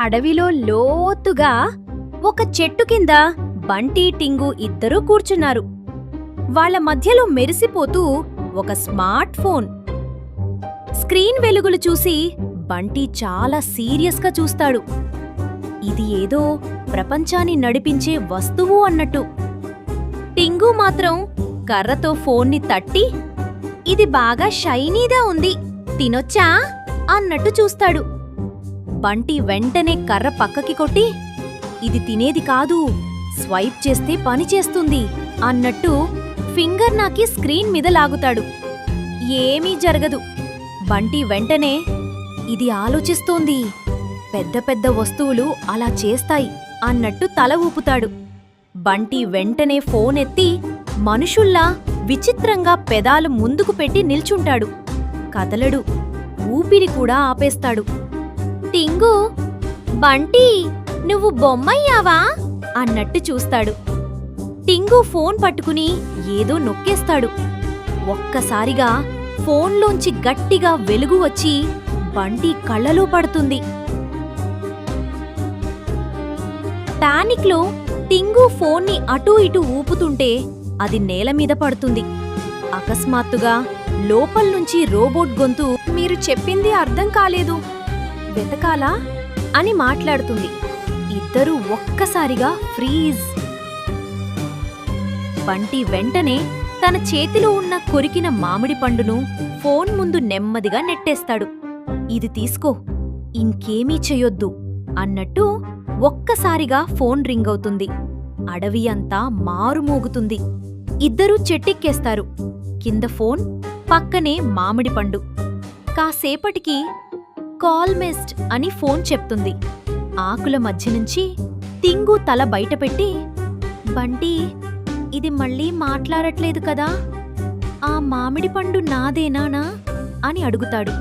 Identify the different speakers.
Speaker 1: అడవిలో లోతుగా ఒక చెట్టు కింద బంటి టింగు ఇద్దరూ కూర్చున్నారు. వాళ్ళ మధ్యలో మెరిసిపోతూ ఒక స్మార్ట్ ఫోన్. స్క్రీన్ వెలుగులు చూసి బంటి చాలా సీరియస్గా చూస్తాడు. ఇది ఏదో ప్రపంచాన్ని నడిపించే వస్తువు అన్నట్టు. టింగు మాత్రం కర్రతో ఫోన్ని తట్టి, ఇది బాగా షైనీగా ఉంది, తినొచ్చా అన్నట్టు చూస్తాడు. బంటి వెంటనే కర్ర పక్కకి కొట్టి, ఇది తినేది కాదు, స్వైప్ చేస్తే పని చేస్తుంది అన్నట్టు ఫింగర్ నాకి స్క్రీన్ మీద లాగుతాడు. ఏమీ జరగదు. బంటి వెంటనే, ఇది ఆలోచిస్తోంది, పెద్ద పెద్ద వస్తువులు అలా చేస్తాయి అన్నట్టు తల ఊపుతాడు. బంటి వెంటనే ఫోన్ ఎత్తి మనుషుల్లా విచిత్రంగా పెదాలు ముందుకు పెట్టి నిల్చుంటాడు. కదలడు, ఊపిరి కూడా ఆపేస్తాడు. టింగు, బంటి నువ్వు బొమ్మయ్యావా అన్నట్టు చూస్తాడు. టింగు ఫోన్ పట్టుకుని ఏదో నొక్కేస్తాడు. ఒక్కసారిగా ఫోన్లోంచి గట్టిగా వెలుగు వచ్చి బంటి కళ్ళలో పడుతుంది. పానిక్లో టింగు ఫోన్ని అటూ ఇటూ ఊపుతుంటే అది నేలమీద పడుతుంది. అకస్మాత్తుగా లోపల్నుంచి రోబోట్ గొంతు, మీరు చెప్పింది అర్థం కాలేదు, వెతకాలా అని మాట్లాడుతుంది. ఇద్దరూ ఒక్కసారిగా ఫ్రీజ్. బంటి వెంటనే తన చేతిలో ఉన్న కొరికిన మామిడి పండును ఫోన్ ముందు నెమ్మదిగా నెట్టేస్తాడు. ఇది తీసుకో, ఇంకేమీ చెయ్యొద్దు అన్నట్టు ఒక్కసారిగా ఫోన్ రింగ్ అవుతుంది. అడవి అంతా మారుమోగుతుంది. ఇద్దరూ చెట్టెక్కేస్తారు. కింద ఫోన్, పక్కనే మామిడి పండు. కాసేపటికి కాల్ మిస్డ్ అని ఫోన్ చెప్తుంది. ఆకుల మధ్య నుంచి టింగు తల బయటపెట్టి, బంటి ఇది మళ్ళీ మాట్లాడట్లేదు కదా, ఆ మామిడి పండు నాదేనానా అని అడుగుతాడు.